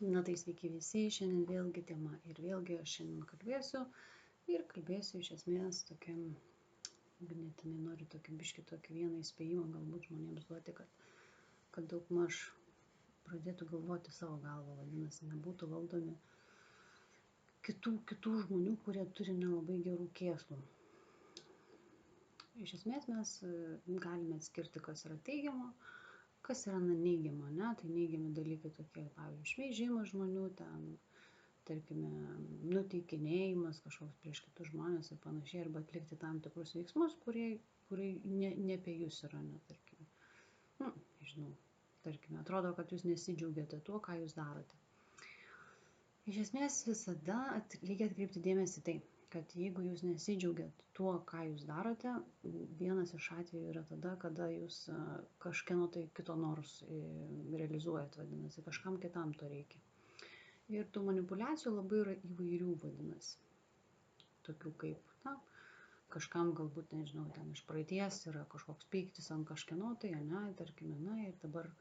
Na tai sveiki visi, šiandien vėlgi tema ir vėlgi aš šiandien kalbėsiu iš esmės tokiam, ganėtinai noriu tokį biškį tokį vieną įspėjimą galbūt žmonėms duoti, kad daugmaž pradėtų galvoti savo galvą, vadinasi, nebūtų valdomi kitų žmonių, kurie turi nelabai gerų kėslų. Iš esmės mes galime atskirti, kas yra teigiamo, kas yra neigiama, ne? Tai neigiami dalykai tokie, pavyzdžiui, šmeižimas žmonių, tarkime, nuteikinėjimas kažkoks prieš kitus žmonės ir panašiai, arba atlikti tam tikrus veiksmus, kurie ne apie jūs yra, ne, tarkime. Nežinau, tarkime, atrodo, kad jūs nesidžiaugiate tuo, ką jūs darote. Iš esmės visada reikia atkreipti dėmesį tai, kad jeigu jūs nesidžiaugiat tuo, ką jūs darote, vienas iš atvejų yra tada, kada jūs kažkieno tai kito norus realizuojat, vadinasi, kažkam kitam to reikia. Ir tų manipuliacijų labai yra įvairių, vadinasi. Tokių kaip, kažkam galbūt, nežinau, ten iš praeities yra kažkoks pyktis ant kažkieno tai, ne, tarkime, ir dabar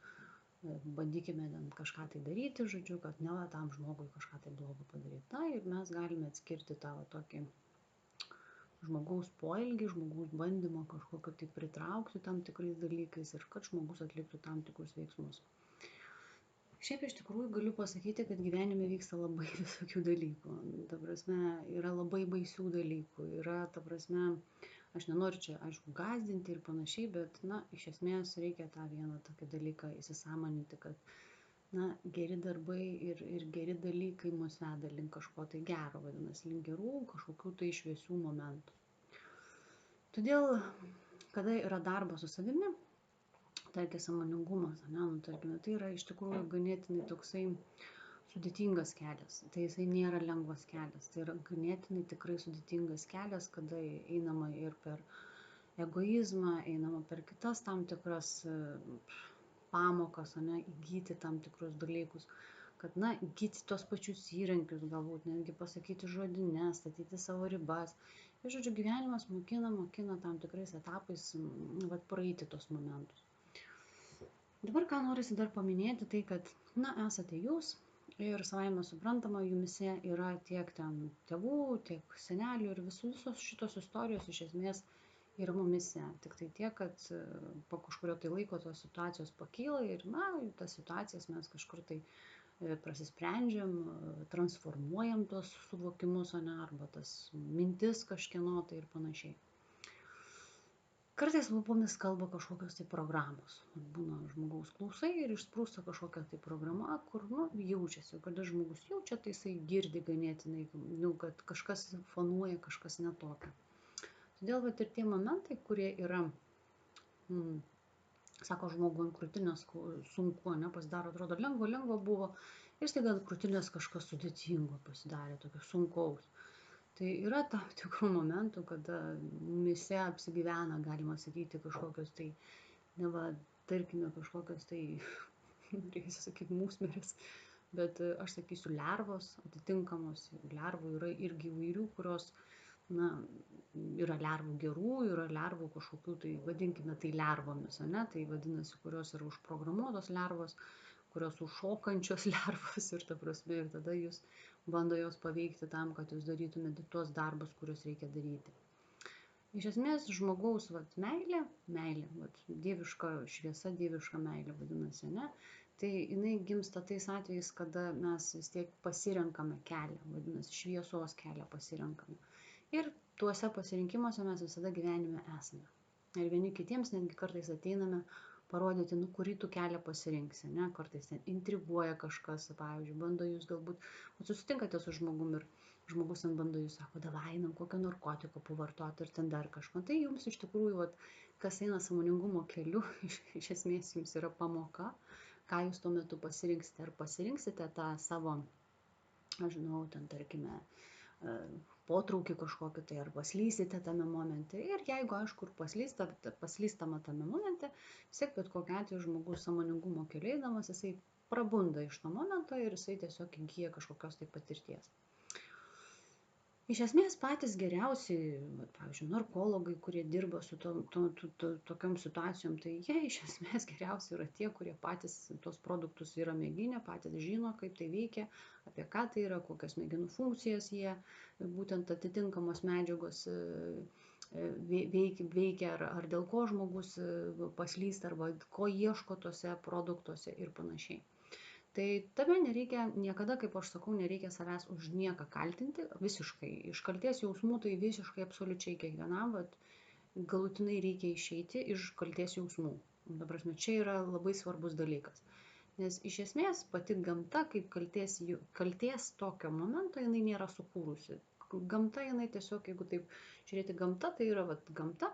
bandykime ten kažką tai daryti, žodžiu, kad ne tam žmogui kažką tai blogo padaryti. Ir mes galime atskirti tą tokį žmogaus poelgį, žmogaus bandymą kažkokio tai pritraukti tam tikrais dalykais ir kad žmogus atliktų tam tikrus veiksmus. Šiaip iš tikrųjų galiu pasakyti, kad gyvenime vyksta labai visokių dalykų. Ta prasme, yra labai baisių dalykų. Yra, ta prasme, aš nenoriu čia, aišku, gąsdinti ir panašiai, bet, iš esmės reikia tą vieną tokį dalyką įsisąmoninti, kad, geri darbai ir geri dalykai mus veda link kažko tai gero, vadinasi, link gerų kažkokių tai šviesių momentų. Todėl, kada yra darbas su savimi, tarkim, sąmoningumas, tarkime, tai yra iš tikrųjų ganėtinai toksai sudėtingas kelias. Tai jisai nėra lengvas kelias. Tai yra ganėtinai tikrai sudėtingas kelias, kada einama ir per egoizmą, einama per kitas tam tikras pamokas, įgyti tam tikrus dalykus, kad, įgyti tos pačius įrankius, galbūt netgi pasakyti žodines, statyti savo ribas. Ir, žodžiu, gyvenimas mokina tam tikrais etapais praeiti tos momentus. Dabar ką norisi dar paminėti, tai kad, esate jūs ir savaime suprantama, jumise yra tiek ten tėvų, tiek senelių ir visos šitos istorijos iš esmės yra mumise. Tik tai tiek, kad po kažkurio tai laiko tos situacijos pakyla ir, tas situacijas mes kažkur tai prasisprendžiam, transformuojam tos suvokimus, arba tas mintis kažkieno tai ir panašiai. Kartais lūpomis kalba kažkokios tai programos. Būna žmogaus klausai ir išsprūsta kažkokia tai programa, kur, jaučiasi. Kada žmogus jaučia, tai jisai girdi ganėtinai, kad kažkas fonuoja, kažkas netokio. Todėl ir tie momentai, kurie yra, sako žmogui ant krūtinės sunku, pasidaro, atrodo, lengva buvo, ir staiga ant krūtinės kažkas sudėtingo pasidarė, tokio sunkaus. Tai yra tam tikrų momentų, kada mumise apsigyvena, galima sakyti, kažkokios tai, tarkime, kažkokios tai, reikia sakyti, musmirės, bet aš sakysiu lervos atitinkamos, lervų yra irgi įvairių, kurios, yra lervų gerų, yra lervų kažkokių, tai vadinkime tai lervomis, tai vadinasi, kurios yra užprogramuotos lervos, kurios užšokančios lervos ir ta prasme, ir tada jūs bando jos paveikti tam, kad jūs darytumėte tuos darbus, kuriuos reikia daryti. Iš esmės, žmogaus meilė, dieviška šviesa, dieviška meilė vadinasi, tai jinai gimsta tais atvejais, kada mes vis tiek pasirenkame kelią, vadinasi, šviesos kelią pasirenkame. Ir tuose pasirinkimuose mes visada gyvenime esame. Ir vieni kitiems netgi kartais ateiname parodyti, kurį tu kelią pasirinksi, kartais ten intriguoja kažkas, pavyzdžiui, bando jūs galbūt, susitinkate su žmogum ir žmogus ten bando jūs, sako, davai, kokio narkotiko pavartoti ir ten dar kažko. Tai jums iš tikrųjų, kas eina sąmoningumo keliu, iš esmės jums yra pamoka, ką jūs tuo metu pasirinksite. Ar pasirinksite tą savo, aš žinau, ten tarkime, potraukį kažkokį tai, ar paslysite tame momente. Ir jeigu, aišku, paslystama tame momente, vis tiek bet kokiu atveju žmogus sąmoningumo keliu eidamas, jisai prabunda iš to momento ir jisai tiesiog įgyja kažkokios tai patirties. Iš esmės patys geriausi, pavyzdžiui, narkologai, kurie dirba su tokiom situacijom, tai jie iš esmės geriausi yra tie, kurie patys tos produktus yra mėginę, patys žino, kaip tai veikia, apie ką tai yra, kokias smegenų funkcijas jie, būtent atitinkamos medžiagos veikia, ar dėl ko žmogus paslysta, arba ko ieško tose produktuose ir panašiai. Tai tame nereikia niekada, kaip aš sakau, nereikia savęs už nieką kaltinti, visiškai. Iš kalties jausmų tai visiškai absoliučiai kiekvienam, galutinai reikia išeiti iš kalties jausmų. Dabar, čia yra labai svarbus dalykas. Nes iš esmės pati gamta kaip kalties tokio momento jinai nėra sukūrusi. Gamta jinai tiesiog, jeigu taip žiūrėti, gamta tai yra gamta,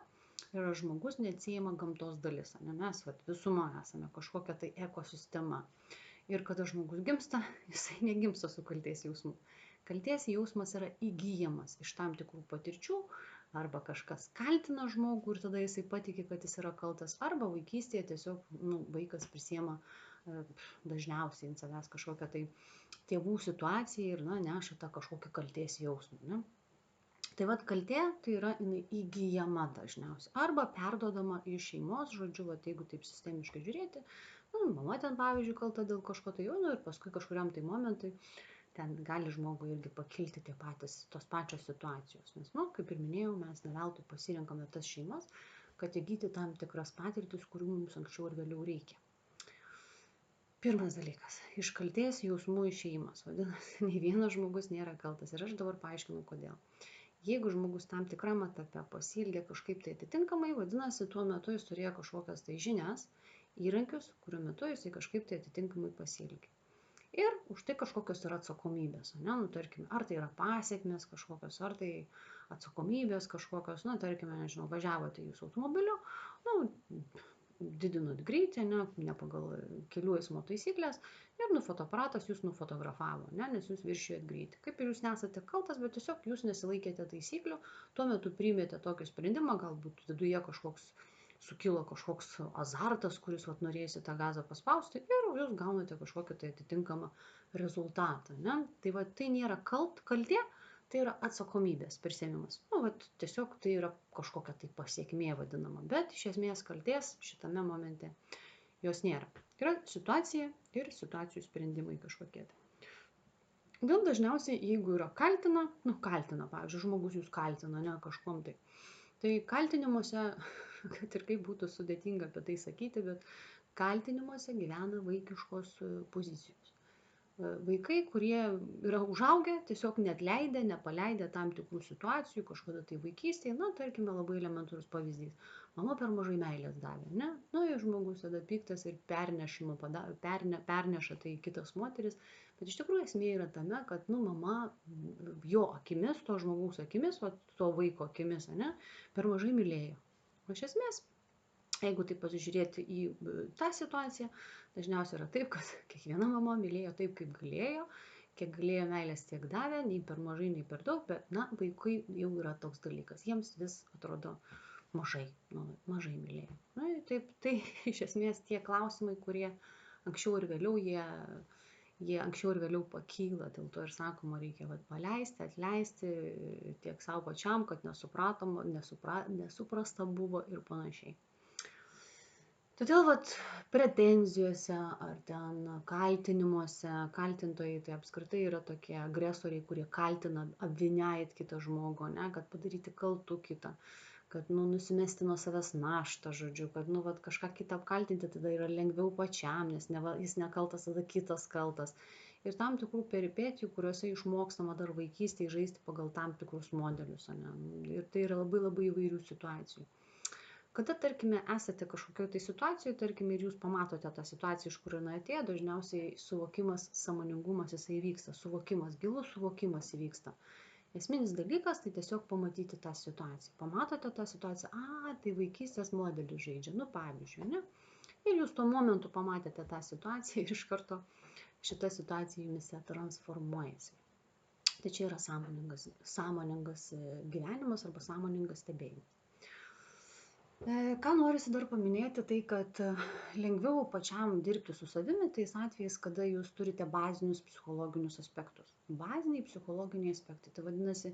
yra žmogus neatsiejama gamtos dalis. Mes visuma esame kažkokia tai ekosistema. Ir kada žmogus gimsta, jisai negimsta su kalties jausmu. Kalties jausmas yra įgyjamas iš tam tikrų patirčių, arba kažkas kaltina žmogų ir tada jisai patiki, kad jis yra kaltas, arba vaikystėje tiesiog vaikas prisiema dažniausiai ant savęs kažkokią tai tėvų situaciją ir neša tą kažkokią kalties jausmą. Ne? Tai kaltė tai yra jinai įgyjama dažniausiai arba perduodama iš šeimos, žodžiu, jeigu taip sistemiškai žiūrėti, mama ten, pavyzdžiui, kalta dėl kažko tai ir paskui kažkuriam tai momentui ten gali žmogui irgi pakilti tos pačios situacijos. Nes, kaip ir minėjau, mes ne veltui pasirenkame tas šeimas, kad įgyti tam tikras patirtis, kurių mums anksčiau ir vėliau reikia. Pirmas dalykas – iš kaltės jausmų išėjimas. Vadinasi, nei vienas žmogus nėra kaltas. Ir aš dabar paaiškinu, kodėl. Jeigu žmogus tam tikram etape pasielgia kažkaip tai atitinkamai, vadinasi, tuo metu jis turėjo kažkokias tai žinias, įrankius, kuriuo metu jisai kažkaip tai atitinkamai pasielgia. Ir už tai kažkokios yra atsakomybės. Tarkime, ar tai yra pasiekmes kažkokios, ar tai atsakomybės kažkokios, tarkime, nežinau, važiavote jūs automobiliu, didinot greitį, ne pagal kelių eismo taisyklės ir fotoaparatas jūs nufotografavo, nes jūs viršijot greitį. Kaip ir jūs nesate kaltas, bet tiesiog jūs nesilaikėte taisyklių, tuo metu priimėte tokį sprendimą, galbūt viduje sukilo kažkoks azartas, kuris norėjusi tą gazą paspausti ir jūs gaunate kažkokį tai atitinkamą rezultatą. Ne? Tai nėra kaltė, tai yra atsakomybės prisėmimas. Tiesiog tai yra kažkokia tai pasiekmė vadinama, bet iš esmės kaltės šitame momente jos nėra. Yra situacija ir situacijų sprendimai kažkokie. Dėl dažniausiai, jeigu yra kaltina, pavyzdžiui, žmogus jūs kaltina, kažkom tai. Tai kaltinimuose, kad ir kaip būtų sudėtinga apie tai sakyti, bet kaltinimuose gyvena vaikiškos pozicijos. Vaikai, kurie yra užaugę, tiesiog neatleidę, nepaleidę tam tikrų situacijų, kažkada tai vaikystėje, tarkime, labai elementarus pavyzdys. Mama per mažai meilės davė, ne? Ir žmogus tada piktas ir perneša tai kitas moteris, bet iš tikrųjų esmė yra tame, kad, mama jo akimis, to žmogaus akimis, to vaiko akimis, ne, per mažai mylėjo. O iš esmės, jeigu taip pasižiūrėti į tą situaciją, dažniausiai yra taip, kad kiekviena mama mylėjo taip, kaip galėjo, kiek galėjo meilės tiek davė, nei per mažai, nei per daug, bet, vaikai jau yra toks dalykas, jiems vis atrodo mažai mylėjo. Tai iš esmės tie klausimai, kurie anksčiau ir vėliau jie anksčiau ir vėliau pakyla, dėl to ir sakoma, reikia paleisti, atleisti tiek savo pačiam, kad nesuprasta buvo ir panašiai. Todėl pretenzijose ar ten kaltinimuose, kaltintojai tai apskritai yra tokie agresoriai, kurie kaltina, apviniajat kitą žmogų, kad padaryti kaltų kitą, kad nusimesti nuo savęs naštą, žodžiu, kad kažką kitą apkaltinti tada yra lengviau pačiam, nes jis nekaltas, tada kitas kaltas. Ir tam tikrų peripetijų, kuriuose išmokstama dar vaikystėje žaisti pagal tam tikrus modelius. Ir tai yra labai labai įvairių situacijų. Kada, tarkime, esate kažkokioje tai situacijoje, tarkime, ir jūs pamatote tą situaciją, iš kur jinai atėjo, dažniausiai suvokimas, sąmoningumas jisai vyksta, gilus suvokimas įvyksta. Esminis dalykas tai tiesiog pamatyti tą situaciją. Pamatote tą situaciją, tai vaikystės modelis žaidžia, pavyzdžiui, ne? Ir jūs tuo momentu pamatėte tą situaciją ir iš karto šita situacija jumise transformuojasi. Tai čia yra sąmoningas gyvenimas arba sąmoningas stebėjimas. Ką norisi dar paminėti, tai kad lengviau pačiam dirbti su savimi tais atvejais, kada jūs turite bazinius psichologinius aspektus. Baziniai psichologiniai aspektai. Tai vadinasi,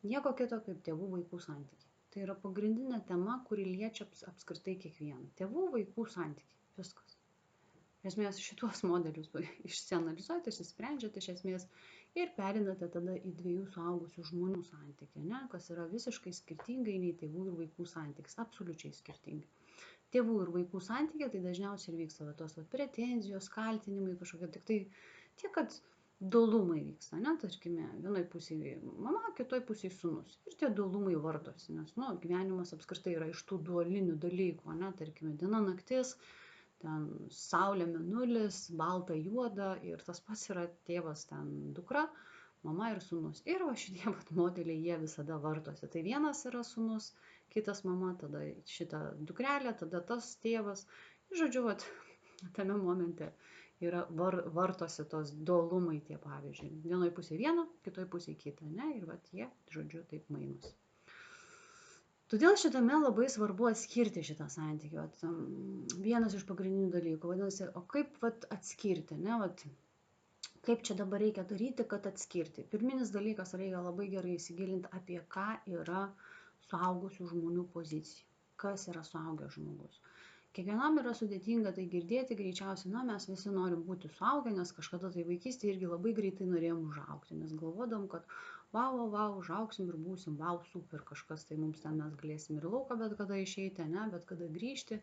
nieko kito kaip tėvų vaikų santykiai. Tai yra pagrindinė tema, kuri liečia apskritai kiekvieną. Tėvų vaikų santykiai. Viskas. Iš esmės šituos modelius išsianalizuojate, išsisprendžiate iš esmės ir perinate tada į dviejų suaugusių žmonių santykį, ne, kas yra visiškai skirtingai nei tėvų ir vaikų santykis, absoliučiai skirtingai. Tėvų ir vaikų santykė tai dažniausiai ir vyksta tos pretenzijos, kaltinimai kažkokie, tik tai tiek, kad dualumai vyksta, ne, tarkime, vienoj pusėje mama, kitoj pusėje sūnus. Ir tie dualumai vartosi, nes, gyvenimas apskritai yra iš tų dualinių dalykų, ne, tarkime, diena, naktis, ten saulė, mėnulis, balta, juoda ir tas pats yra tėvas, ten dukra, mama ir sūnus. Ir va šitie modeliai, jie visada vartosi. Tai vienas yra sūnus, kitas mama, tada šita dukrelė, tada tas tėvas. Ir žodžiu, tame momente yra vartosi tos dualumai tie, pavyzdžiui. Vienoj pusėje vieno, kitoj pusėje kitą, ne? Ir jie, žodžiu, taip mainosi. Todėl šitame labai svarbu atskirti šitą santykį. Vienas iš pagrindinių dalykų. Vadinasi, o kaip atskirti, ne? Kaip čia dabar reikia daryti, kad atskirti. Pirminis dalykas, reikia labai gerai įsigilinti, apie ką yra suaugusių žmonių pozicija. Kas yra suaugęs žmogus. Kiekvienam yra sudėtinga tai girdėti, greičiausiai, mes visi norim būti suaugę, nes kažkada tai vaikystėje irgi labai greitai norėjom užaugti, nes galvodam, kad vau, užaugsim ir būsim, super, kažkas tai mums ten mes galėsim ir lauką bet kada išeiti, ne, bet kada grįžti,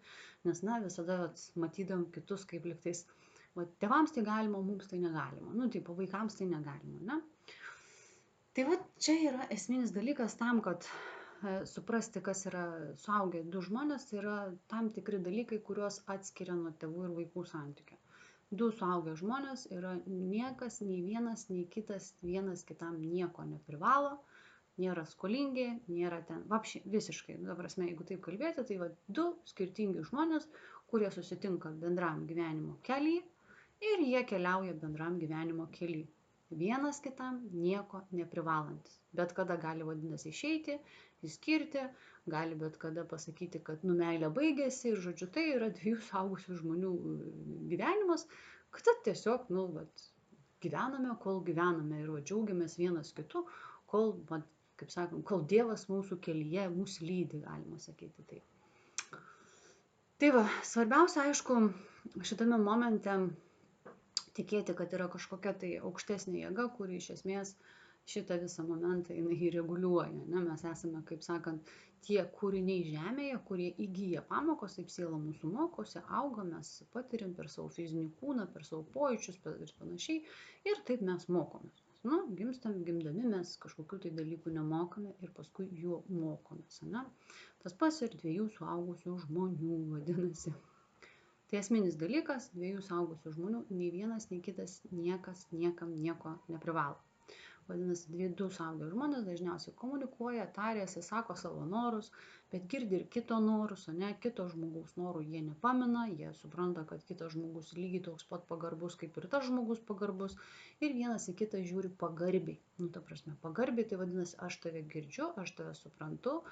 nes, visada matydam kitus kaip liktais, tėvams tai galima, mums tai negalima, tipo vaikams tai negalima, ne. Tai čia yra esminis dalykas tam, kad suprasti, kas yra suaugę du žmonės, tai yra tam tikri dalykai, kuriuos atskiria nuo tėvų ir vaikų santykio. Du suaugę žmonės yra niekas, nei vienas, nei kitas, vienas kitam nieko neprivalo, nėra skolingi, nėra ten, visiškai, prasme, jeigu taip kalbėti, tai du skirtingi žmonės, kurie susitinka bendram gyvenimo kelyje ir jie keliauja bendram gyvenimo kelyje. Vienas kitam nieko neprivalantis. Bet kada gali, vadinasi, išeiti, išskirti, gali bet kada pasakyti, kad meilė baigėsi ir, žodžiu, tai yra dviejų suaugusių žmonių gyvenimas, kad tiesiog, gyvename, kol gyvename ir džiaugiamės vienas kitu, kol, kaip sakom, kol Dievas mūsų kelyje mūsų lydi, galima sakyti taip. Tai svarbiausia, aišku, šitame momente tikėti, kad yra kažkokia tai aukštesnė jėga, kuri iš esmės šitą visą momentą jinai reguliuoja. Ne? Mes esame, kaip sakant, tie kūriniai žemėje, kurie įgyja pamokos, taip siela mūsų mokosi, auga, mes patirim per savo fizinį kūną, per savo pojūčius ir panašiai. Ir taip mes mokomės. Gimdami mes kažkokių tai dalykų nemokame ir paskui jų mokomės. Ne? Tas pats ir dviejų suaugusių žmonių vadinasi. Tai esminis dalykas, dviejų suaugusių žmonių, nei vienas, nei kitas, niekas, niekam nieko neprivalo. Vadinasi, du suaugę žmonės dažniausiai komunikuoja, tarėsi, sako savo norus, bet girdi ir kito norus, o ne kito žmogaus norų jie nepamina, jie supranta, kad kitas žmogus lygiai toks pat pagarbus, kaip ir tas žmogus pagarbus, ir vienas į kitą žiūri pagarbiai. Ta prasme, pagarbiai tai vadinasi, aš tave girdžiu, aš tave suprantu,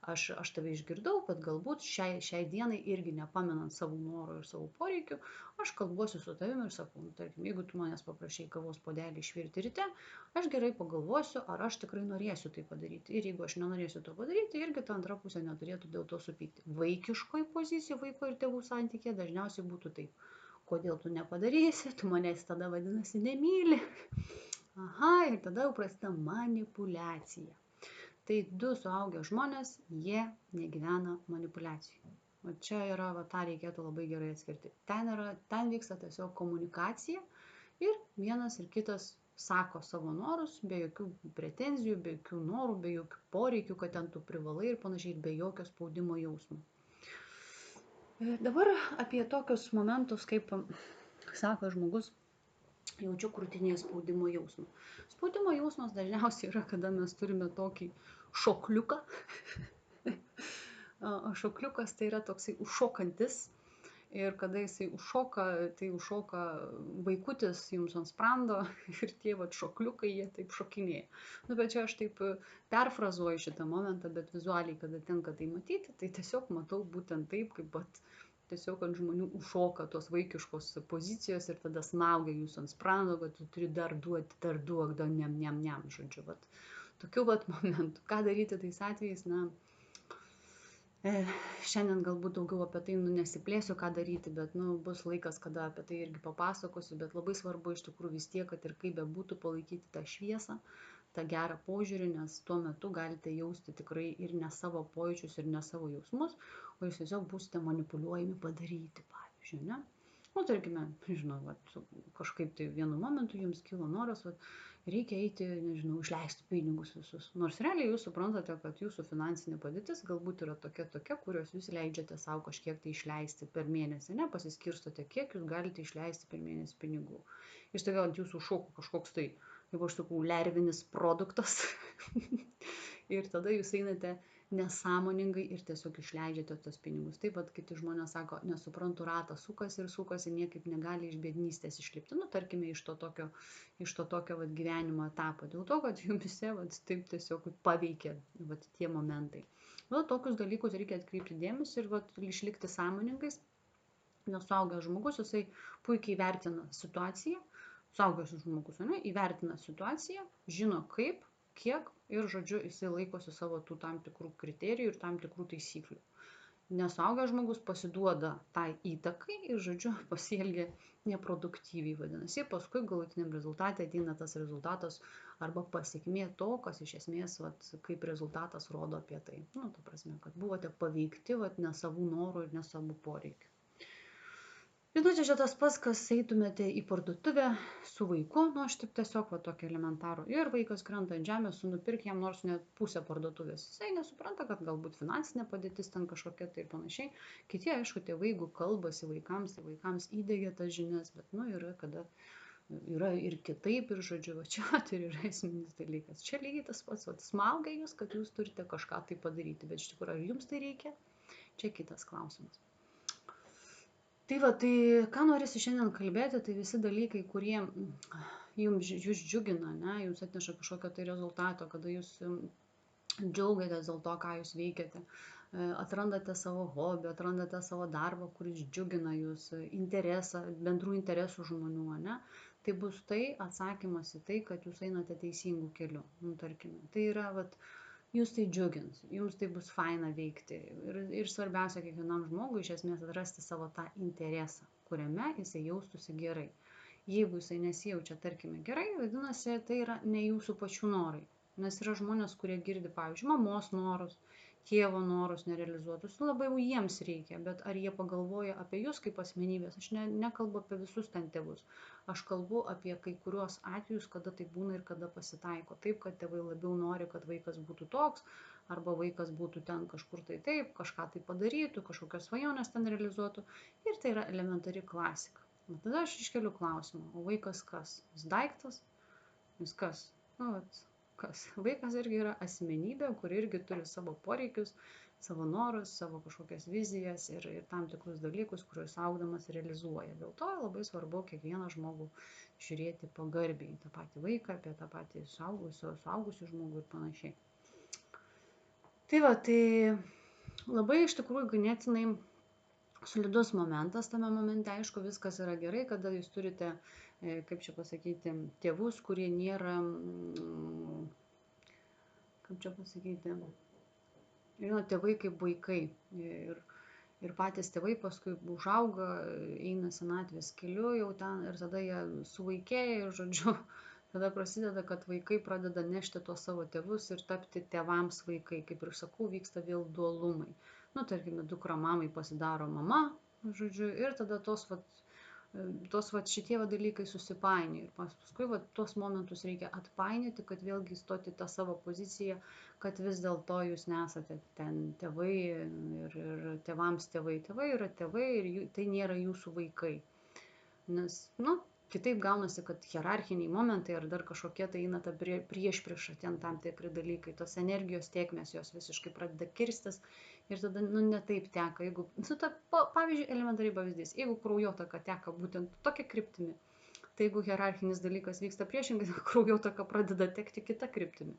aš tave išgirdau, bet galbūt šiai dienai irgi nepaminant savo norų ir savo poreikių, aš kalbuosiu su tavimi ir sakau, tarkim, jeigu tu manęs paprašai kavos puodelį išvirti ryte, aš gerai pagalvosiu, ar aš tikrai norėsiu tai padaryti. Ir jeigu aš nenorėsiu to padaryti, irgi ta antra pusė neturėtų dėl to supykti. Vaikiškoj pozicijoj vaiko ir tėvų santykė dažniausiai būtų taip. Kodėl tu nepadarysi, tu manęs tada vadinasi nemyli. Aha, ir tada jau prasideda manipuliacija. Tai du suaugę žmonės, jie negyvena manipuliacijų. Čia yra, tą reikėtų labai gerai atskirti. Ten vyksta tiesiog komunikacija ir vienas ir kitas sako savo norus, be jokių pretenzijų, be jokių norų, be jokių poreikių, kad ten tu privalai ir panašiai, be jokio spaudimo jausmo. Dabar apie tokius momentus, kaip sako žmogus, jaučiu krūtinėje spaudimo jausmą. Spaudimo jausmas dažniausiai yra, kada mes turime tokį šokliuką. Šokliukas tai yra toksai užšokantis ir kada jisai užšoka, tai užšoka vaikutis jums ant sprando ir tie vat šokliukai, jie taip šokinėja. Nu, bet čia aš taip perfrazuoju šitą momentą, bet vizualiai, kada tenka tai matyti, tai tiesiog matau būtent taip, kaip vat, tiesiog ant žmonių užšoka tos vaikiškos pozicijos ir tada smaugia jūs ant sprando, kad tu turi dar duok, dar niam, žodžiu. Vat, tokių vat momentų. Ką daryti tais atvejais, na, šiandien galbūt daugiau apie tai nesiplėsiu, ką daryti, bet bus laikas, kada apie tai irgi papasakosiu, bet labai svarbu iš tikrųjų vis tiek, kad ir kaip bebūtų palaikyti tą šviesą, tą gerą požiūrį, nes tuo metu galite jausti tikrai ir ne savo pojūčius, ir ne savo jausmus, o jūs tiesiog būsite manipuliuojami padaryti, pavyzdžiui, ne? Nu, tarkime, žinau, kažkaip tai vienu momentu jums kilo noras, reikia eiti, nežinau, išleisti pinigus visus. Nors realiai jūs suprantate, kad jūsų finansinė padėtis galbūt yra tokia, kurios jūs leidžiate savo kažkiek tai išleisti per mėnesį, ne, pasiskirstote, kiek jūs galite išleisti per mėnesį pinigų. Ir staiga ant jūsų šoko kažkoks tai, kaip aš sakau, lervinis produktas. Ir tada jūs einate nesąmoningai ir tiesiog išleidžiate tos pinigus. Taip pat kiti žmonės sako, nesuprantu, ratas sukasi, niekaip negali iš biednystės išlipti. Nu, tarkime, iš to tokio vat, gyvenimo etapo. Dėl to, kad jumise vat, taip tiesiog paveikia vat, tie momentai. Tokius dalykus reikia atkreipti dėmesį ir vat, išlikti sąmoningais. Nes suaugęs žmogus, jisai puikiai vertina situaciją. Suaugęs žmogus, ne, įvertina situaciją, žino kaip, kiek ir, žodžiu, jisai laikosi savo tų tam tikrų kriterijų ir tam tikrų taisyklių. Nesuaugęs žmogus pasiduoda tai įtakai ir, žodžiu, pasielgia neproduktyviai, vadinasi, paskui galutiniam rezultatui ateina tas rezultatas arba pasiekmė to, kas iš esmės, vat, kaip rezultatas rodo apie tai. Nu, ta prasme, kad buvote paveikti, vat, ne savų norų ir ne savų poreikių. Žinote, čia tas pats, kas eitumėte į parduotuvę su vaiku, aš taip tiesiog tokį elementarų. Ir vaikas krenta ant žemės, nupirk jam nors net pusę parduotuvės. Jisai nesupranta, kad galbūt finansinė padėtis ten kažkokia tai ir panašiai. Kiti, aišku, tėvai, jeigu kalbasi vaikams, tai vaikams įdėgia tas žinias, bet, yra, kada yra ir kitaip, ir, žodžiu, čia tai yra esminis dalykas. Čia lygiai tas pats, smaugia jūs, kad jūs turite kažką tai padaryti, bet iš tikrųjų, ar jums tai reikia, čia kitas klausimas. Tai ką norisi šiandien kalbėti, tai visi dalykai, kurie jūs džiugina, ne, jums atneša kažkokio tai rezultato, kada jūs džiaugiatės dėl to, ką jūs veikiate, atrandate savo hobį, atrandate savo darbą, kuris džiugina jūs, interesą, bendrų interesų žmonių, ne, tai bus tai atsakymas į tai, kad jūs einate teisingų kelių, tarkime. Tai yra, jūs tai džiugins, jums tai bus faina veikti ir svarbiausia kiekvienam žmogui iš esmės atrasti savo tą interesą, kuriame jisai jaustųsi gerai. Jeigu jisai nesijaučia, tarkime, gerai, vadinasi, tai yra ne jūsų pačių norai, nes yra žmonės, kurie girdi, pavyzdžiui, mamos norus, tėvo norus nerealizuotus, labai jiems reikia, bet ar jie pagalvoja apie jūs kaip asmenybės, aš nekalbu apie visus ten tėvus, aš kalbu apie kai kuriuos atvejus, kada tai būna ir kada pasitaiko, taip, kad tėvai labiau nori, kad vaikas būtų toks, arba vaikas būtų ten kažkur tai taip, kažką tai padarytų, kažkokios svajonės ten realizuotų ir tai yra elementari klasika. Tada aš iškeliu klausimą, o vaikas kas? Jis daiktas? Jis kas? Kas? Vaikas irgi yra asmenybė, kuri irgi turi savo poreikius, savo norus, savo kažkokias vizijas ir tam tikrus dalykus, kuriuos augdamas realizuoja. Dėl to labai svarbu kiekvieną žmogų žiūrėti pagarbiai, tą patį vaiką, apie tą patį suaugusių žmogų ir panašiai. Tai labai iš tikrųjų ganėtinai solidus momentas tame momente, aišku, viskas yra gerai, kada jūs turite, kaip čia pasakyti, tėvus, kurie nėra, kaip čia pasakyti, tėvai kaip vaikai ir patys tėvai paskui užauga, eina senatvės keliu jau ten ir tada jie suvaikėja ir, žodžiu, tada prasideda, kad vaikai pradeda nešti tuos savo tėvus ir tapti tėvams vaikai, kaip ir sakau, vyksta vėl dualumai. Tarkime, dukra mamai pasidaro mama, žodžiu, ir tada tos šitie dalykai susipainioja. Ir paskui tuos momentus reikia atpainioti, kad vėlgi įstoti tą savo poziciją, kad vis dėlto jūs nesate ten tėvai ir tėvams tėvai. Tėvai yra tėvai ir tai nėra jūsų vaikai. Nes, kitaip gaunasi, kad hierarchiniai momentai ar dar kažkokie tai eina ta priešprieša ten tam tikri dalykai, tos energijos tėkmės jos visiškai pradeda kirstis Ir tada, ne taip teka. Jeigu, pavyzdžiui, elementariai pavyzdys, jeigu kraujotaka teka būtent tokia kryptimi, tai jeigu hierarchinis dalykas vyksta priešingai, kraujotaka pradeda tekti kita kryptimi.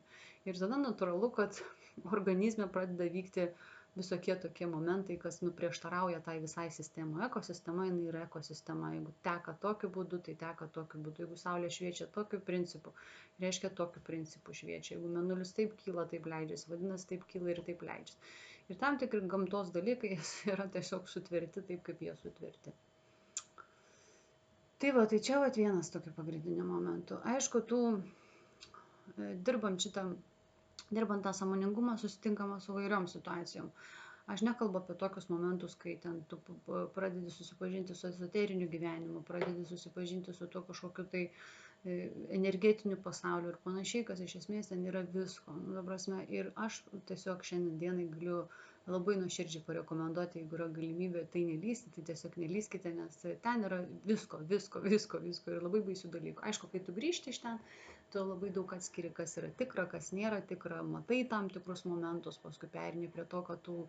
Ir tada natūralu, kad organizme pradeda vykti visokie tokie momentai, kas prieštarauja tai visai sistemai. Ekosistema, jinai yra ekosistema. Jeigu teka tokiu būdu, tai teka tokiu būdu. Jeigu saulė šviečia tokiu principu, reiškia tokiu principu šviečia. Jeigu mėnulis taip kyla, taip leidžiasi, vadinasi, taip kyla ir taip leidžiasi. Ir tam tikri gamtos dalykai yra tiesiog sutverti taip, kaip jie sutverti. Tai va, tai čia vienas tokių pagrindinių momentų. Aišku, dirbant tą sąmoningumą susitinkama su vairiom situacijom. Aš nekalbu apie tokius momentus, kai ten tu pradedi susipažinti su ezoteriniu gyvenimu, pradedi susipažinti su to kažkokiu tai energetiniu pasauliu ir panašiai, kas iš esmės ten yra visko. Ir aš tiesiog šiandien dienai galiu labai nuoširdžiai parekomenduoti, jeigu yra galimybė tai nelysti, tai tiesiog nelyskite, nes ten yra visko ir labai baisių dalykų. Aišku, kai tu grįžti iš ten, tu labai daug atskiri, kas yra tikra, kas nėra tikra, matai tam tikrus momentus, paskui perini prie to, kad tu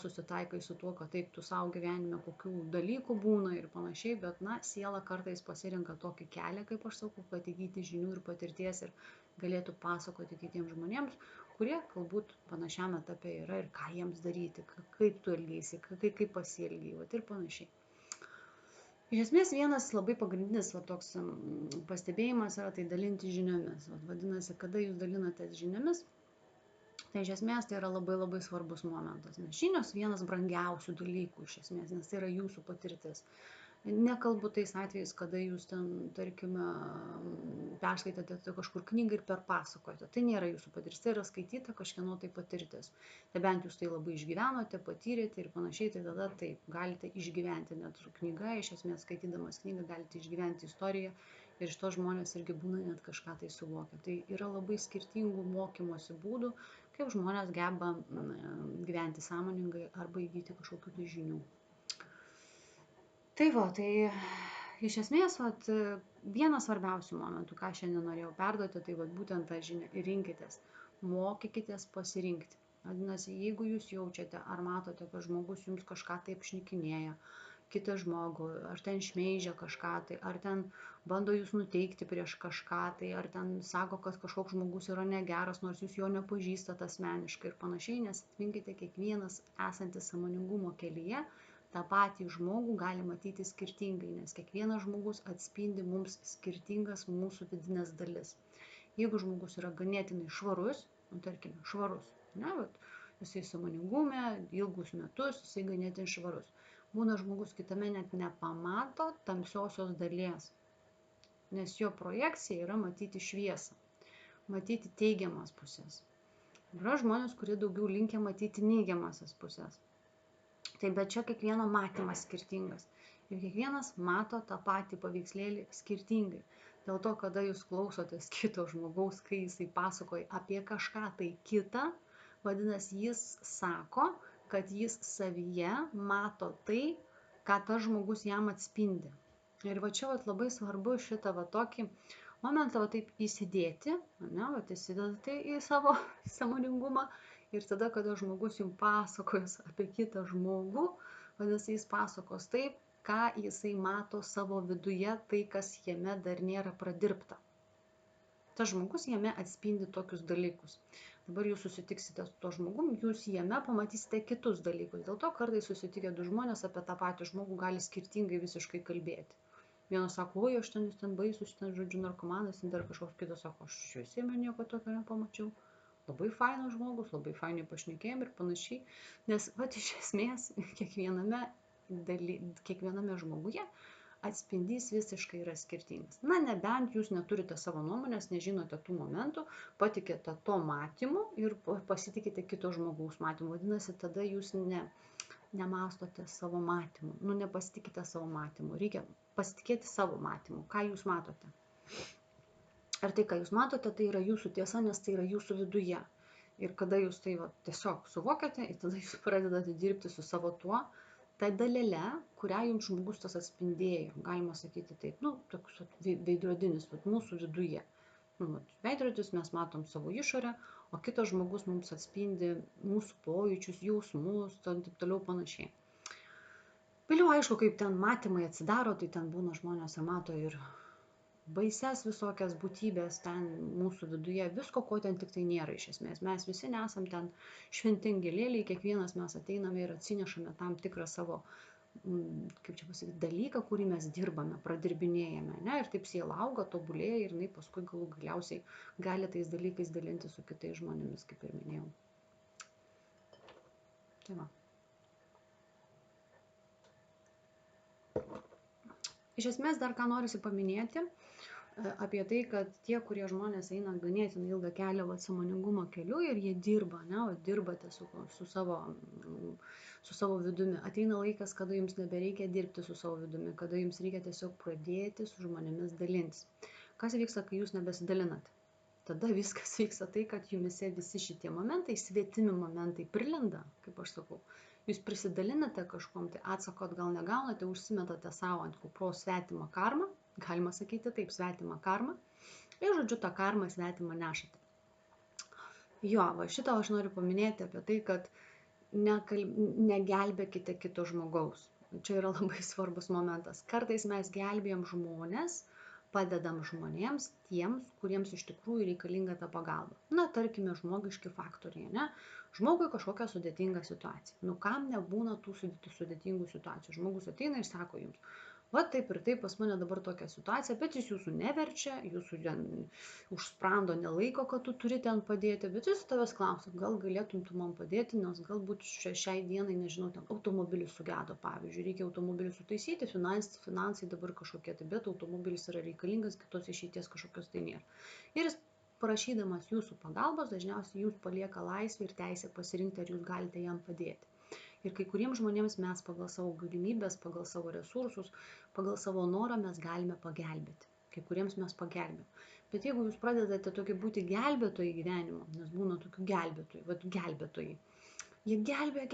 susitaikai su tuo, kad taip tu savo gyvenime kokių dalykų būna ir panašiai, bet siela kartais pasirenka tokį kelią, kaip aš sakau, kad įgyti žinių ir patirties ir galėtų pasakoti kitiems žmonėms, kurie galbūt panašiam etape yra ir ką jiems daryti, kaip tu elgeisi, kaip pasielgiai ir panašiai. Iš esmės vienas labai pagrindinis toks pastebėjimas yra tai dalinti žiniomis. Vadinasi, kada jūs dalinatės žiniomis, tai iš esmės tai yra labai labai svarbus momentas. Nes žinios vienas brangiausių dalykų iš esmės, nes tai yra jūsų patirtis. Nekalbu tais atvejais, kada jūs ten, tarkime, perskaitate kažkur knygą ir perpasakojate. Tai nėra jūsų patirtis, tai yra skaityta kažkieno tai patirtis. Tai bent jūs tai labai išgyvenote, patyrėte ir panašiai, tai tada taip, galite išgyventi net su knyga, iš esmės skaitydamas knygą galite išgyventi istoriją ir iš to žmonės irgi būna net kažką tai suvokia. Tai yra labai skirtingų mokymosi būdų, kaip žmonės geba gyventi sąmoningai arba įgyti kažkokių tai žinių. Tai iš esmės, vienas svarbiausių momentų, ką šiandien norėjau perduoti, tai būtent tą žinią ir rinkitės, mokykitės pasirinkti. Vadinasi, jeigu jūs jaučiate ar matote, kad žmogus jums kažką taip šnikinėja, kitą žmogų, ar ten šmeižia kažką tai, ar ten bando jūs nuteikti prieš kažką tai, ar ten sako, kad kažkoks žmogus yra negeras, nors jūs jo nepažįstate asmeniškai ir panašiai, nes atminkite, kiekvienas esantis sąmoningumo kelyje, tą patį žmogų gali matyti skirtingai, nes kiekvienas žmogus atspindi mums skirtingas mūsų vidinės dalis. Jeigu žmogus yra ganėtinai švarus, tarkime, švarus, jisai sąmoningume, ilgus metus, jisai ganėtinai švarus. Būna žmogus kitame net nepamato tamsiosios dalies, nes jo projekcija yra matyti šviesą, matyti teigiamas pusės. Yra žmonės, kurie daugiau linkę matyti neigiamasias pusės. Tai bet čia kiekvieno matymas skirtingas. Ir kiekvienas mato tą patį paveikslėlį skirtingai. Dėl to, kada jūs klausotės kito žmogaus, kai jisai pasakoja apie kažką tai kitą, vadinasi, jis sako, kad jis savyje mato tai, ką tas žmogus jam atspindi. Ir čia labai svarbu šitą tokį momentą taip įsidėti, įsidedate į savo sąmoningumą. Ir tada, kada žmogus jums pasakos apie kitą žmogų, vadinasi, jis pasakos taip, ką jisai mato savo viduje, tai, kas jame dar nėra pradirbta. Tas žmogus jame atspindi tokius dalykus. Dabar jūs susitiksite su to žmogum, jūs jame pamatysite kitus dalykus. Dėl to kartais susitikę du žmonės apie tą patį žmogų gali skirtingai visiškai kalbėti. Vienas sako, oi, aš ten baisus, žodžiu, narkomanas, dar kažkoks kitas sako, aš jame nieko tokio nepamačiau. Labai fainas žmogus, labai fainai pašnekėjom ir panašiai, nes iš esmės kiekviename žmoguje atspindys visiškai yra skirtingas. Nebent jūs neturite savo nuomonės, nežinote tų momentų, patikite to matymu ir pasitikite kito žmogaus matymu. Vadinasi, tada jūs nemastote savo matymu, nepasitikite savo matymu. Reikia pasitikėti savo matymu, ką jūs matote. Ir tai, ką jūs matote, tai yra jūsų tiesa, nes tai yra jūsų viduje. Ir kada jūs tai tiesiog suvokiate, tada jūs pradedate dirbti su savo tuo, tai dalele, kurią jums žmogus tas atspindėjo. Galima sakyti taip, toks veidrodinis, mūsų viduje. Veidrodis mes matom savo išorę, o kitas žmogus mums atspindi mūsų pojūčius, jausmus, taip toliau panašiai. Vėliau aišku, kaip ten matymai atsidaro, tai ten būna žmonės ir mato ir baises visokias būtybės ten mūsų viduje, visko, ko ten tik tai nėra iš esmės. Mes visi nesam ten šventingi lėliai, kiekvienas mes ateiname ir atsinešame tam tikrą savo, kaip čia pasakyti, dalyką, kurį mes dirbame, pradirbinėjame, ne? Ir taip siela auga, tobulėja ir jinai paskui galiausiai gali tais dalykais dalinti su kitais žmonėmis, kaip ir minėjau. Tai va. Iš esmės dar ką norisi paminėti apie tai, kad tie, kurie žmonės eina ganėtinai ilgą kelią sąmoningumo keliu ir jie dirba, ne, dirbate su savo vidumi. Ateina laikas, kada jums nebereikia dirbti su savo vidumi, kada jums reikia tiesiog pradėti su žmonėmis dalintis. Kas vyksta, kai jūs nebesidalinat? Tada viskas vyksta tai, kad jumise visi šitie momentai, svetimi momentai prilenda, kaip aš sakau. Jūs prisidalinate kažkom, tai atsako atgal negaunate, užsimetate savo ant kupros svetimą karmą, galima sakyti taip, svetimą karmą, ir žodžiu tą karmą svetimą nešate. Jo, va šitą aš noriu paminėti apie tai, kad negelbėkite kito žmogaus. Čia yra labai svarbus momentas. Kartais mes gelbėjom žmonės, padedam žmonėms, tiems, kuriems iš tikrųjų reikalinga ta pagalba. Na, tarkime, žmogiški faktoriai, ne? Žmogui kažkokia sudėtinga situacija. Nu, kam nebūna tų sudėtingų situacijų? Žmogus ateina ir sako jums, va taip ir taip, pas mane dabar tokia situacija, bet jis jūsų neverčia, jūsų už sprando nelaiko, kad tu turi ten padėti, bet jis tavęs klausia, gal galėtum tu man padėti, nes galbūt šiai dienai, nežinau, ten automobilis sugedo, pavyzdžiui, reikia automobilį sutaisyti, finansai dabar kažkokie, tai bet automobilis yra reikalingas, kitos išeities kažkokios tai nėra. Ir jis prašydamas jūsų pagalbos, dažniausiai jūs palieka laisvę ir teisę pasirinkti, ar jūs galite jam padėti. Ir kai kuriems žmonėms mes pagal savo galimybės, pagal savo resursus, pagal savo norą mes galime pagelbėti. Kai kuriems mes pagelbėm. Bet jeigu jūs pradedate tokie būti gelbėtojai gyvenimo, nes būna tokių gelbėtojai, jie gelbė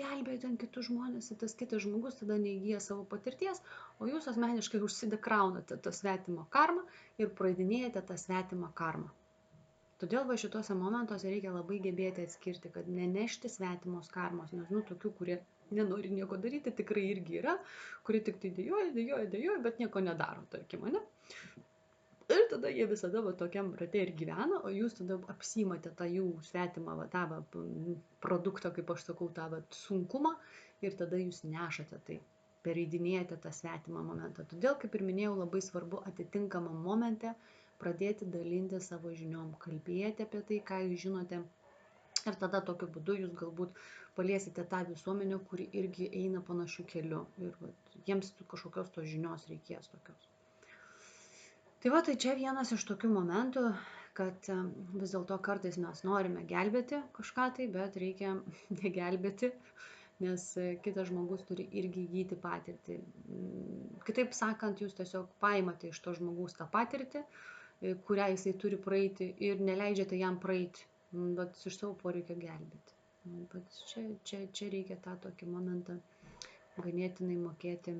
ten kitus žmonės, ir tas kitas žmogus tada neįgyja savo patirties, o jūs asmeniškai užsidekraunate tą svetimą karmą ir praeidinėjate tą svetimą karmą. Todėl va šituose momentuose reikia labai gebėti atskirti, kad nenešti svetimos karmos, nes tokių, kurie nenori nieko daryti, tikrai irgi yra, kurie tik tai dėjoja, bet nieko nedaro, tarkim, ne? Ir tada jie visada tokiam rate ir gyvena, o jūs tada apsimate tą jų svetimą tą produktą, kaip aš sakau, tą sunkumą, ir tada jūs nešate tai, pereidinėjate tą svetimą momentą. Todėl, kaip ir minėjau, labai svarbu atitinkamam momente pradėti dalinti savo žiniom, kalbėti apie tai, ką jūs žinote. Ir tada tokiu būdu jūs galbūt paliesite tą visuomenę, kuri irgi eina panašiu keliu. Ir jiems kažkokios tos žinios reikės tokios. Tai tai čia vienas iš tokių momentų, kad vis dėlto kartais mes norime gelbėti kažką tai, bet reikia negelbėti, nes kitas žmogus turi irgi įgyti patirtį. Kitaip sakant, jūs tiesiog paimate iš to žmogaus tą patirtį, kurią jisai turi praeiti, ir neleidžiate jam praeiti, bet iš savo poreikio gelbėti. Bet čia reikia tą tokį momentą ganėtinai mokėti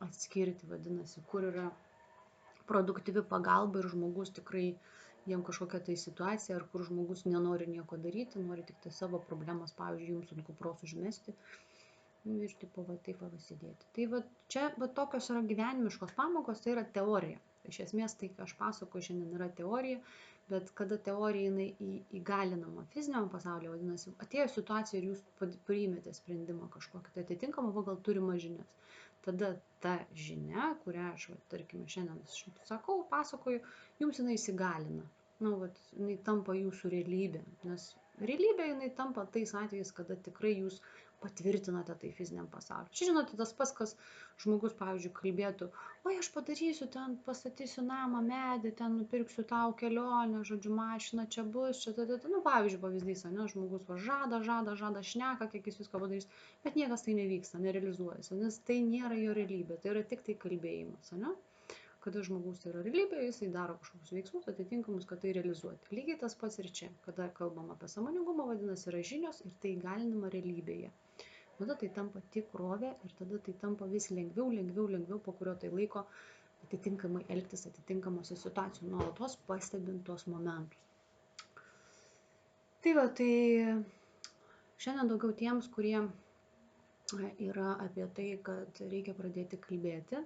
atskirti, vadinasi, kur yra produktyvi pagalba ir žmogus tikrai jam kažkokia tai situacija, ar kur žmogus nenori nieko daryti, nori tik tai savo problemas, pavyzdžiui, jums ant kupros užmesti ir tipo taip pasidėti. Tai čia tokios yra gyvenimiškos pamokos, tai yra teorija. Iš esmės tai, ką aš pasakoju šiandien, yra teorija, bet kada teorija jinai įgalinama fiziniam pasaulyje, vadinasi, atėjo situacija ir jūs priimėte sprendimą kažkokį, tai atitinkamą pagal turimas žinias. Tada ta žinia, kurią aš, tarkime, šiandien sakau, pasakoju, jums jinai įsigalina. Jinai tampa jūsų realybė, nes realybė jinai tampa tais atvejais, kada tikrai jūs patvirtinate tai fiziniam pasauliu. Čia žinote, tas pats, kas žmogus, pavyzdžiui, kalbėtų, oi, aš padarysiu ten, pastatysiu namą, medį, ten nupirksiu tau kelionę, žodžiu, mašiną, čia bus, čia, pavyzdžiui, pavyzdys, ne, žmogus žada, šneka, kiek jis visko padarys, bet niekas tai nevyksta, nerealizuojasi, nes tai nėra jo realybė, tai yra tik tai kalbėjimas, ne? Kada žmogus tai yra realybė, jisai daro kažkokius veiksmus atitinkamus, kad tai realizuoti. Lygiai tas pats ir čia, kada kalbam apie sąmoningumą, vadinasi, yra žinios ir tai įgalinama realybėje. Tada tai tampa tikrovė ir tada tai tampa vis lengviau, po kurio tai laiko atitinkamai elgtis atitinkamose situacijose, nuolatos pastebint tuos momentus. Tai va, tai šiandien daugiau tiems, kurie yra apie tai, kad reikia pradėti kalbėti,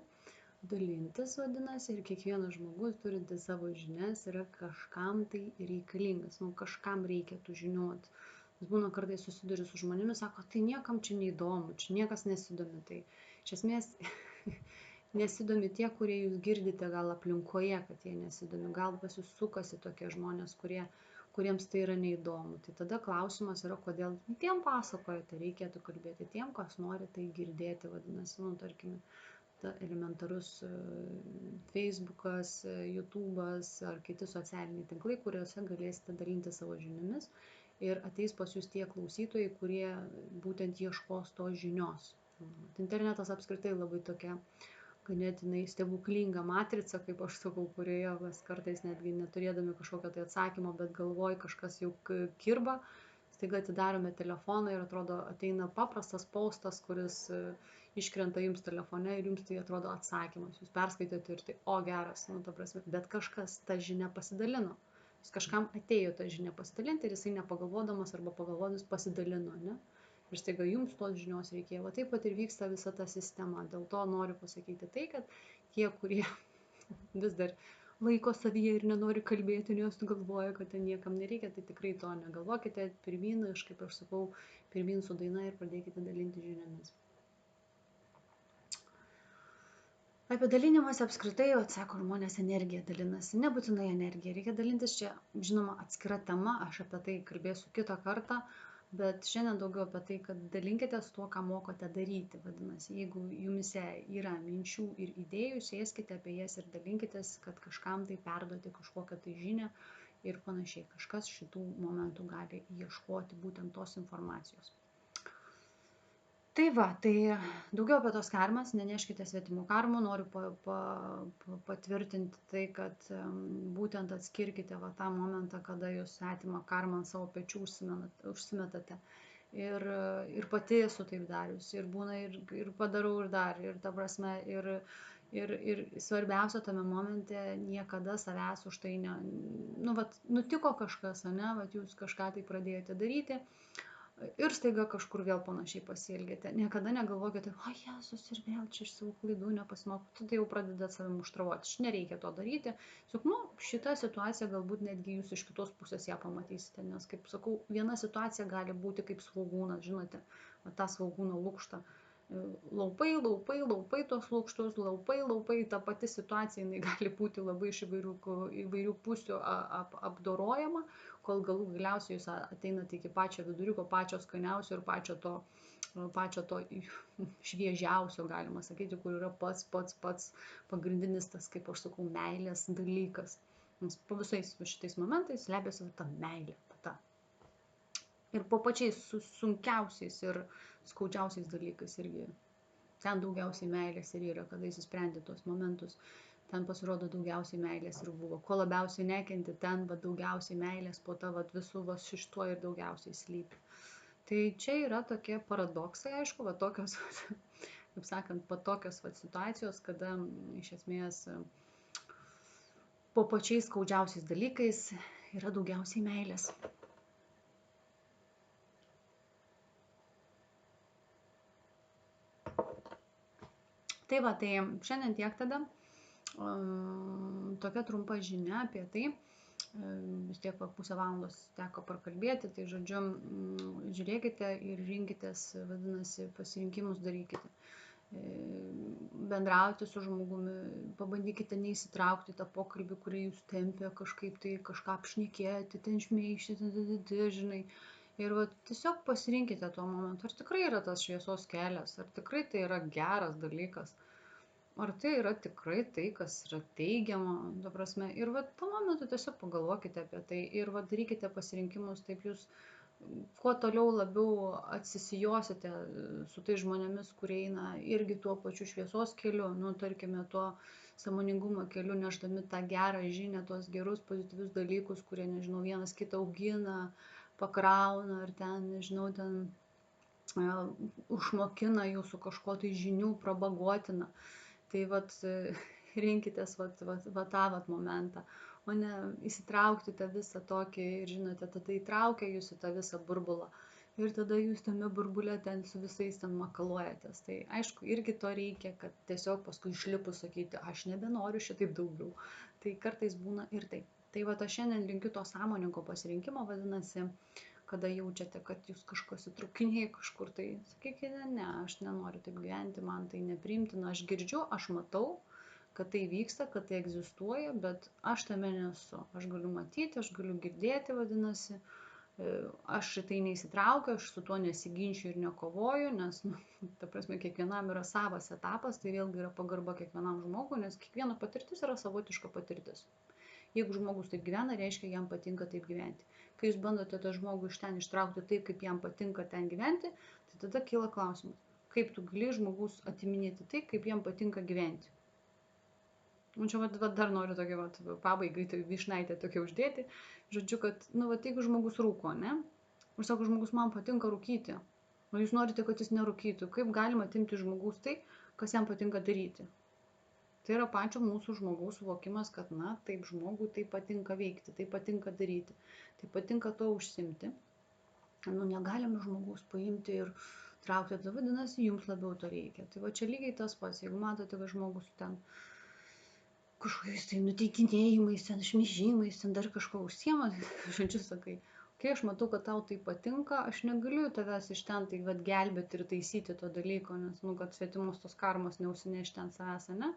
dalintis vadinasi, ir kiekvienas žmogus turintis savo žinias yra kažkam tai reikalingas, kažkam reikia tų žinių. Nes būna kartais susiduri su žmonėmis, sako, tai niekam čia neįdomu, čia niekas nesidomi. Tai iš esmės nesidomi tie, kurie jūs girdite gal aplinkoje, kad jie nesidomi, gal pas jūs sukasi tokie žmonės, kuriems tai yra neįdomu. Tai tada klausimas yra, kodėl tiem pasakojate, reikėtų kalbėti tiem, kas nori tai girdėti, vadinasi, tarkime, elementarus Facebookas, YouTube'as ar kiti socialiniai tinklai, kuriuose galėsite dalinti savo žiniomis ir ateis pas jūs tie klausytojai, kurie būtent ieškos tos žinios. Internetas apskritai labai tokia ganėtinai stebuklinga matrica, kaip aš sakau, kurioje mes kartais netgi neturėdami kažkokio tai atsakymo, bet galvoj kažkas jau kirba, staiga atidarome telefoną ir atrodo ateina paprastas postas, kuris iškrenta jums telefone ir jums tai atrodo atsakymas. Jūs perskaitėte ir tai, o geras, ta prasme, bet kažkas tą žinią pasidalino. Jis kažkam atėjo tą žinią pasidalinti ir jisai nepagalvodamas arba pagalvodamas pasidalino, ne? Ir staiga jums tos žinios reikėjo. Taip pat ir vyksta visa ta sistema. Dėl to noriu pasakyti tai, kad tie, kurie vis dar laiko savyje ir nenori kalbėti, nes galvoja, kad ten niekam nereikia, tai tikrai to negalvokite. Pirmyn, kaip aš sakau, pirmyn su daina ir pradėkite dalinti žiniomis. Apie dalinimąsi apskritai, sako, žmonės energiją dalinasi. Nebūtinai energija. Reikia dalintis čia, žinoma, atskira tema. Aš apie tai kalbėsiu kitą kartą. Bet šiandien daugiau apie tai, kad dalinkitės tuo, ką mokote daryti. Vadinasi, jeigu jumise yra minčių ir idėjų, sėskite apie jas ir dalinkitės, kad kažkam tai perduoti kažkokią tai žinią ir panašiai. Kažkas šitų momentų gali ieškoti būtent tos informacijos. Tai va, tai daugiau apie tos karmas, neneškite svetimų karmų, noriu patvirtinti tai, kad būtent atskirkite va tą momentą, kada jūs svetimą karmą ant savo pečių užsimetate. Ir pati esu taip darius, ir būna, ir padarau, ir dar, ir ta prasme, ir svarbiausia tame momente niekada savęs už tai nutiko kažkas, vat jūs kažką tai pradėjote daryti. Ir staiga kažkur vėl panašiai pasielgėte. Niekada negalvokite, o Jėzus, ir vėl čia iš savo klaidų nepasimokau. Tai jau pradedat savim užtravoti. Nereikia to daryti. Juk, šita situacija galbūt netgi jūs iš kitos pusės ją pamatysite. Nes, kaip sakau, viena situacija gali būti kaip svogūnas, žinote, tą svogūno lukštą. Laupai tos lukštus, laupai, ta pati situacija, jinai gali būti labai iš įvairių pusių apdorojama, kol galiausiai jūs ateinate iki pačio viduriuko, pačio skaniausio ir pačio to šviežiausio, galima sakyti, kur yra pats pagrindinis tas, kaip aš sakau, meilės dalykas. Nes po visais šitais momentais slepiasi ta meilė. Ir po pačiais sunkiausiais ir skaudžiausiais dalykais irgi. Ten daugiausiai meilės ir yra, kada jis sprendė tos momentus. Ten pasirodo daugiausiai meilės ir buvo. Ko labiausiai nekenti, ten daugiausiai meilės, po to visų šituo ir daugiausiai slypi. Tai čia yra tokie paradoksai, aišku, tokios, kaip sakant, tokios situacijos, kada iš esmės po pačiais skaudžiausiais dalykais yra daugiausiai meilės. Tai va, tai šiandien tiek tada. Tokia trumpa žinia apie tai. Vis tiek pusę valandos teko prakalbėti, tai žodžiu, žiūrėkite ir rinkitės, vadinasi, pasirinkimus darykite. Bendrauti su žmogumi, pabandykite neįsitraukti tą pokalbį, kurį jūs tempia kažkaip tai kažką apšnekėti, ten šmeižti, žinai. Ir tiesiog pasirinkite tuo momentu, ar tikrai yra tas šviesos kelias, ar tikrai tai yra geras dalykas, ar tai yra tikrai tai, kas yra teigiama, ta prasme. Ir tuo momentu tiesiog pagalvokite apie tai ir darykite pasirinkimus, taip jūs kuo toliau labiau atsisijosite su tai žmonėmis, kurie eina irgi tuo pačiu šviesos keliu, tarkime, tuo sąmoningumo keliu, nešdami tą gerą žinią, tuos gerus pozityvius dalykus, kurie, nežinau, vienas kitą augina, pakrauna, ar ten, nežinau, ten užmokina jūsų kažko tai žinių, propaguotina. Tai rinkitės tą momentą, o ne įsitraukti tą visą tokį ir žinote, tada įtraukia jūs į tą visą burbulą. Ir tada jūs tame burbulė ten su visais ten makaluojatės. Tai aišku, irgi to reikia, kad tiesiog paskui išlipus sakyti, aš nebenoriu šitaip daugiau. Tai kartais būna ir taip. Tai va, aš šiandien linkiu to sąmoningo pasirinkimo, vadinasi, kada jaučiate, kad jūs kažkas įtraukinėja kažkur, tai sakykite, ne, aš nenoriu taip gyventi, man tai nepriimtina, aš girdžiu, aš matau, kad tai vyksta, kad tai egzistuoja, bet aš tame nesu. Aš galiu matyti, aš galiu girdėti, vadinasi, aš į tai neįsitraukiu, aš su tuo nesiginčiu ir nekovoju, nes, ta prasme, kiekvienam yra savas etapas, tai vėlgi yra pagarba kiekvienam žmogui, nes kiekviena patirtis yra savotiška patirtis. Jeigu žmogus taip gyvena, reiškia, jam patinka taip gyventi. Kai jūs bandote tą žmogų iš ten ištraukti taip, kaip jam patinka ten gyventi, tai tada kyla klausimas, kaip tu gali žmogus atiminėti taip, kaip jam patinka gyventi. Nu, čia dar noriu tokia pabaigai, tai vyšnaitę tokia uždėti. Žodžiu, kad, jeigu žmogus rūko, ne? Ir sako, žmogus, man patinka rūkyti. O jūs norite, kad jis nerūkytų. Kaip galima atimti žmogus tai, kas jam patinka daryti? Tai yra pačio mūsų žmogaus suvokimas, kad, taip žmogui tai patinka veikti, tai patinka daryti, tai patinka to užsimti. Negalime žmogaus paimti ir traukti, tai vadinasi, jums labiau to reikia. Tai va čia lygiai tas pats, jeigu matote, kad žmogus ten kažkokiais tai nuteikinėjimais, ten šmižimais, ten dar kažko užsiema, žodžiu sakai, kai aš matau, kad tau tai patinka, aš negaliu tavęs iš ten tai gelbėti ir taisyti to dalyko, nes, kad svetimos tos karmos neužsineš ten savęs, ne?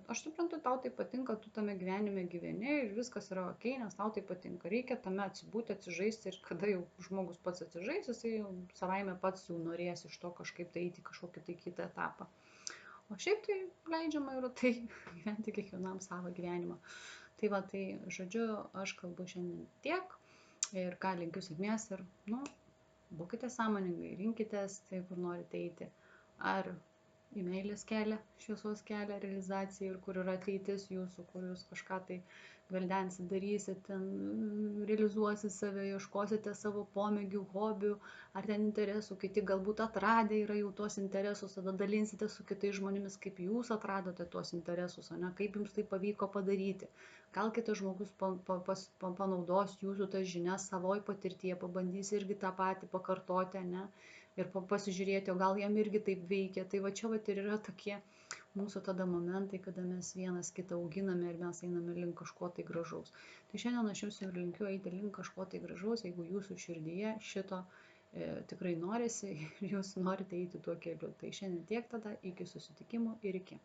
Aš suprantu, tau tai patinka, tu tame gyvenime gyveni ir viskas yra ok, nes tau tai patinka. Reikia tame atsibūti, atsižaisti ir kada jau žmogus pats atsižais, jisai jau savaime pats jau norės iš to kažkaip tai eiti kažkokį tai kitą etapą. O šiaip tai leidžiama yra tai gyventi kiekvienam savo gyvenimą. Tai va, tai žodžiu, aš kalbu šiandien tiek ir ką linkiu sėkmės ir, būkite sąmoningai, rinkitės tai, kur norite eiti. Ar į meilės kelią, šviesos kelią, realizaciją ir kur yra ateitis jūsų, kur jūs kažką tai gvildensit, darysit, ten realizuosit save, ieškosite savo pomėgių, hobių, ar ten interesų, kiti galbūt atradę yra jau tuos interesus, tada dalinsite su kitais žmonėmis, kaip jūs atradote tuos interesus, ne, kaip jums tai pavyko padaryti. Gal kitas žmogus panaudos jūsų tas žinias savoj patirtyje, pabandys irgi tą patį pakartoti, ne, ir pasižiūrėti, o gal jam irgi taip veikia. Tai va čia ir yra tokie mūsų tada momentai, kada mes vienas kitą auginame ir mes einame link kažko tai gražaus. Tai šiandien aš jums ir linkiu eiti link kažko tai gražaus, jeigu jūsų širdyje šito tikrai norisi ir jūs norite eiti tuo keliu. Tai šiandien tiek tada, iki susitikimų ir iki.